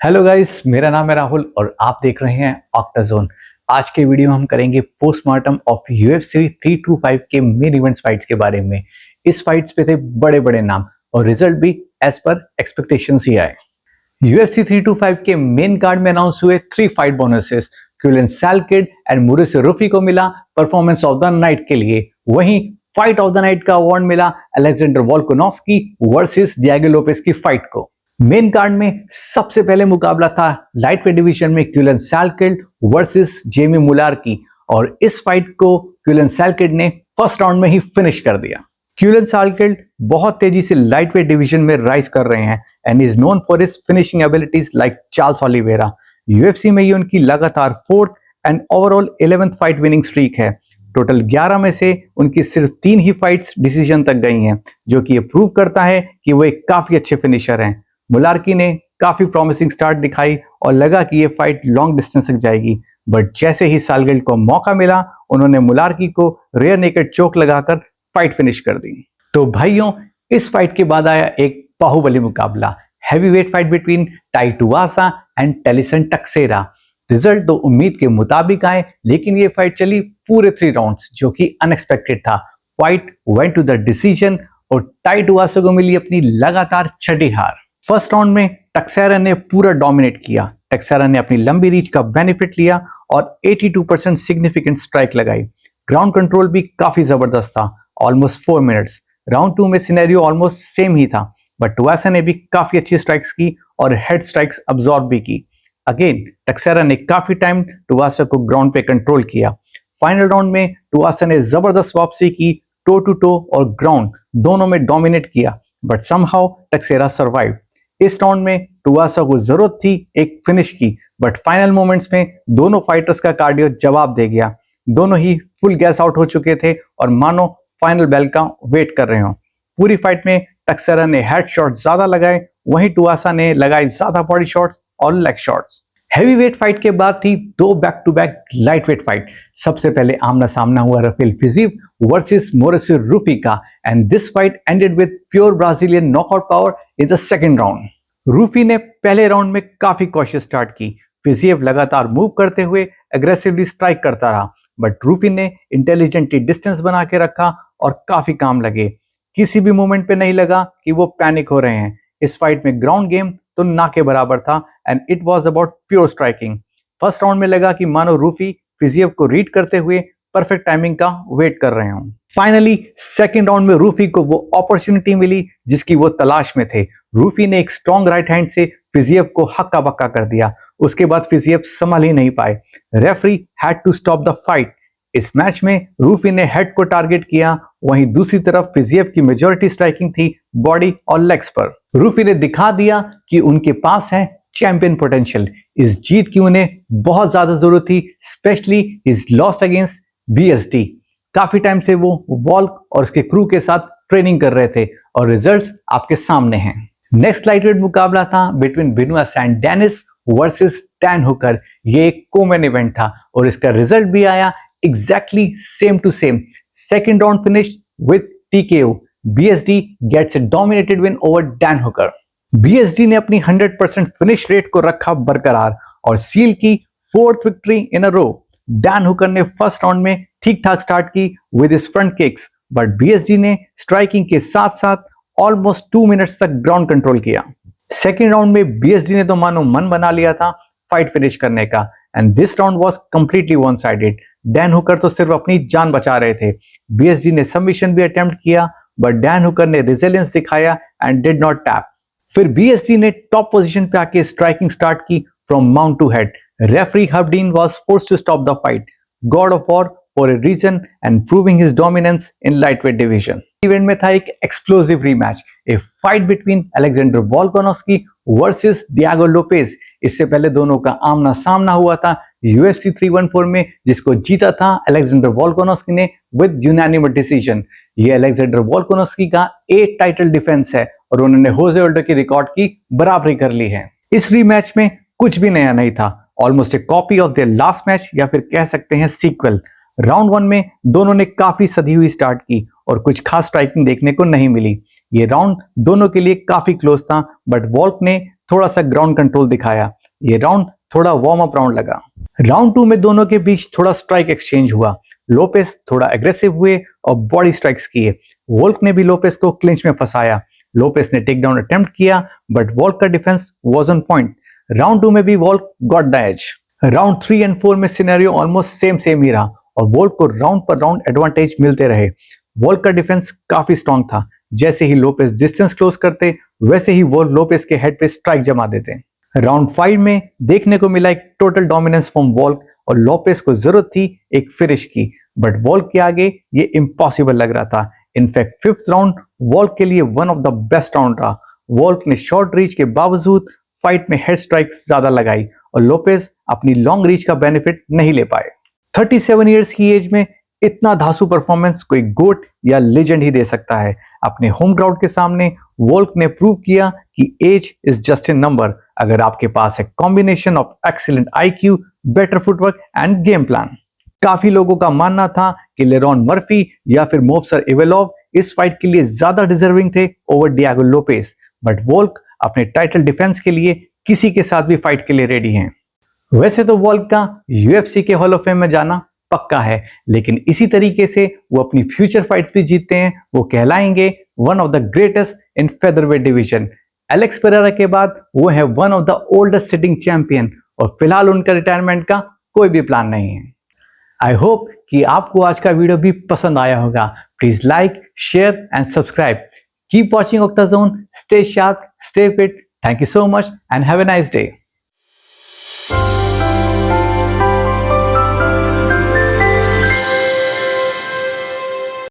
Hello guys, मेरा नाम है राहुल और आप देख रहे हैं ऑक्टाजोन। आज के वीडियो में हम करेंगे पोस्टमार्टम ऑफ UFC 325 के मेन इवेंट्स फाइट्स के बारे में। इस फाइट्स पे थे बड़े बड़े नाम और रिजल्ट भी एज पर एक्सपेक्टेशंस ही आए। UFC 325 के मेन कार्ड में अनाउंस हुए 3 फाइट बोनसेस। क्यूलन सैलकिड एंड मुरिस रूफी को मिला परफॉर्मेंस ऑफ द नाइट के लिए। वहीं फाइट ऑफ द नाइट का अवार्ड मिला Alexander Volkanovski versus Diego Lopez की फाइट को। मेन कार्ड में सबसे पहले मुकाबला था लाइटवेट डिवीजन में क्यूलन सैलकिड वर्सेस जेमी मुलार की, और इस फाइट को क्यूलन सैलकिड ने फर्स्ट राउंड में ही फिनिश कर दिया। क्यूलन सैलकिड बहुत तेजी से लाइटवेट डिवीजन में राइज कर रहे हैं and is known for his finishing abilities like Charles Oliveira. UFC में ये उनकी लगातार 4th and overall 11th fight winning streak है। टोटल 11 में से उनकी सिर्फ 3 ही फाइट्स डिसीजन तक गई हैं, जो कि ये प्रूव करता है कि वो एक काफी अच्छे फिनिशर हैं। मुलारकी ने काफी प्रॉमिसिंग स्टार्ट दिखाई और लगा कि ये फाइट लॉन्ग डिस्टेंस तक जाएगी, बट जैसे ही सैलकिड को मौका मिला उन्होंने मुलारकी को रेयर नेकेड चोक लगाकर फाइट फिनिश कर दी। तो भाइयों, इस फाइट के बाद आया एक बाहुबली मुकाबला, heavyweight fight between Tai Tuivasa and Tallison Teixeira. Result तो उम्मीद के मुताबिक आए, लेकिन ये फाइट चली पूरे 3 राउंड्स, जो कि अनएक्सपेक्टेड था। Fight went to the decision और टाई टुवासा को मिली अपनी लगातार छठी हार। फर्स्ट राउंड में टक्सेरा ने पूरा डोमिनेट किया। टक्सेरा ने अपनी लंबी रीच का बेनिफिट लिया और 82% सिग्निफिकेंट स्ट्राइक लगाई। ग्राउंड कंट्रोल भी काफी जबरदस्त था, ऑलमोस्ट 4 मिनट्स। राउंड 2 में सिनेरियो ऑलमोस्ट सेम ही था, बट टुवासा ने भी काफी अच्छी स्ट्राइक्स की और हेड स्ट्राइक्स अब्सॉर्ब भी की। अगेन टक्सेरा ने काफी टाइम टुवासा को ग्राउंड पे कंट्रोल किया। फाइनल राउंड में टुवासा ने जबरदस्त वापसी की, टो टू टो और ग्राउंड दोनों में डोमिनेट किया, बट समहाउ टक्सेरा सर्वाइव। इस राउंड में टुवासा को जरूरत थी एक फिनिश की, बट फाइनल मोमेंट्स में दोनों फाइटर्स का कार्डियो जवाब दे गया। दोनों ही फुल गैस आउट हो चुके थे और मानो फाइनल बेल का वेट कर रहे हो। पूरी फाइट में टक्सेरा ने हेड शॉट ज्यादा लगाए, वहीं टुवासा ने लगाए ज्यादा बॉडी शॉट्स और लेग शॉट्स। हैवीवेट फाइट के बाद थी 2 back to back lightweight fight. सबसे पहले आमना सामना हुआ Rafael Fiziev versus Mauricio Ruffy का, and this fight ended with pure Brazilian knockout power in the second round. Ruffy ने पहले राउंड में काफी कॉशियस स्टार्ट की। फिजीव लगातार मूव करते हुए एग्रेसिवली स्ट्राइक करता रहा, बट रूफी ने इंटेलिजेंटली डिस्टेंस बना के रखा और काफी काम लगे। किसी भी मोमेंट पे नहीं लगा कि वो पैनिक हो रहे हैं। इस फाइट में ग्राउंड गेम तो ना के बराबर था and it was about pure striking. First round में लगा कि मानो रूफी फिजीव को रीड करते हुए परफेक्ट टाइमिंग का वेट कर रहे हों। फाइनली सेकंड राउंड में रूफी को वो अपॉर्चुनिटी मिली जिसकी वो तलाश में थे। रूफी ने एक स्ट्रॉन्ग राइट हैंड से फिजीव को हक्का बक्का कर दिया। उसके बाद फिजीव संभल ही नहीं पाए। Referee had to stop the fight. इस मैच में रूफी ने हेड को टारगेट किया, वहीं दूसरी तरफ फिजीव की मेजॉरिटी स्ट्राइकिंग थी बॉडी और लेग्स पर। रूफी ने दिखा दिया कि उनके पास है चैंपियन पोटेंशियल। इस जीत की उन्हें बहुत ज्यादा जरूरत थी, specially his loss against BSD। काफी टाइम से वो वॉल्क और उसके क्रू के साथ ट्रेनिंग कर रहे थे और रिजल्ट्स आपके सामने हैं। नेक्स्ट लाइटवेट मुकाबला था between Benoit Saint Denis versus Dan Hooker. ये एक कोमेन इवेंट था और इसका रिजल्ट भी आया exactly same to same. Second round finish with TKO। BSD gets a dominated win over Dan Hooker. BSD ने अपनी 100% फिनिश रेट को रखा बरकरार और सील की 4th victory in a row. Dan Hooker ने फर्स्ट राउंड में ठीक ठाक स्टार्ट की with his front kicks, but BSD ने स्ट्राइकिंग के साथ साथ ऑलमोस्ट 2 मिनट्स तक ग्राउंड कंट्रोल किया। सेकेंड राउंड में BSD ने तो मानो मन बना लिया था फाइट फिनिश करने का, and this round was completely one sided. Dan Hooker तो सिर्फ अपनी जान बचा रहे थे। BSD ने सबमिशन भी अटेम्प्ट किया, बट डैन हुकर ने रेजिलियंस दिखाया एंड डिड नॉट टैप। फिर BSD ने टॉप पोजीशन पे आके स्ट्राइकिंग स्टार्ट की from mount to head. Referee Herb Dean was forced to stop the fight. God of war for a reason and proving his dominance in lightweight division. Event में था एक explosive rematch, a fight between Alexander Volkanovski versus Diego Lopes. इससे पहले दोनों का आमना सामना हुआ था UFC 314 में, जिसको जीता था अलेक्जेंडर वोल्कानोव्स्की ने विद यूनानिमस डिसीजन। ये अलेक्जेंडर वोल्कानोव्स्की का 8 टाइटल डिफेंस है और उन्होंने होजे ओल्डो की रिकॉर्ड की बराबरी कर ली है। इस रीमैच में कुछ भी नया नहीं था, almost A copy of their last match या फिर कह सकते हैं सीक्वल। राउंड 1 में दोनों ने काफी सधी हुई स्टार्ट की और कुछ खास स्ट्राइकिंग देखने को नहीं मिली। ये राउंड दोनों के लिए काफी क्लोज था, बट वॉल्क ने थोड़ा सा ग्राउंड कंट्रोल दिखाया। ये राउंड थोड़ा वार्म अप राउंड लगा। राउंड 2 में दोनों के बीच थोड़ा स्ट्राइक एक्सचेंज हुआ। लोपेस थोड़ा एग्रेसिव हुए और बॉडी स्ट्राइक्स किए। वोल्क ने भी लोपेस को क्लिंच में फंसाया। लोपेस ने टेक डाउन अटेम्प्ट किया बट वोल्क का defense was on point. Round 2 में भी Volk got the edge. Round 3 and 4 में सिनेरियो ऑलमोस्ट सेम ही रहा और वोल्क को राउंड पर राउंड एडवांटेज मिलते रहे। वोल्क का डिफेंस काफी स्ट्रांग था। जैसे ही लोपेस डिस्टेंस क्लोज करते वैसे ही वोल्क लोपेस के हेड पे स्ट्राइक जमा देते। राउंड 5 में देखने को मिला एक टोटल डोमिनेंस फ्रॉम वोल्क और लोपेस को जरूरत थी एक फिनिश की, बट वोल्क के आगे ये इम्पॉसिबल लग रहा था। इनफैक्ट फिफ्थ राउंड वोल्क के लिए one of the best round रहा। वोल्क ने शॉर्ट रीच के बावजूद फाइट में हेड स्ट्राइक्स ज्यादा लगाई और लोपेस अपनी लॉन्ग रीच का बेनिफिट नहीं ले पाए। 37 इयर्स की एज में इतना धांसू परफॉर्मेंस कोई गोट या लेजेंड ही दे सकता है। अपने होम क्राउड के सामने वोल्क ने प्रूव किया कि age is just a number अगर आपके पास है combination of excellent IQ, better footwork and game plan. काफी लोगों का मानना था कि लेरॉन मर्फी या फिर मोफ्सर इवेलोव इस फाइट के लिए ज्यादा डिजर्विंग थे ओवर डिएगो लोपेस, बट वोल्क अपने टाइटल डिफेंस के लिए किसी के साथ भी फाइट के लिए रेडी हैं। वैसे तो वोल्क का यूएफसी के हॉल ऑफ फेम में जाना पक्का है, लेकिन इसी तरीके से वो अपनी फ्यूचर फाइट्स भी जीतते हैं। वो कहलाएंगे one of the greatest in featherweight division. Alex Pereira के बाद वो है one of the oldest sitting champion और फिलहाल उनका रिटायरमेंट का कोई भी प्लान नहीं है। आई होप कि आपको आज का वीडियो भी पसंद आया होगा। Please like, share and subscribe. Keep watching Octazone, stay sharp, stay fit. Thank you so much and have a nice day.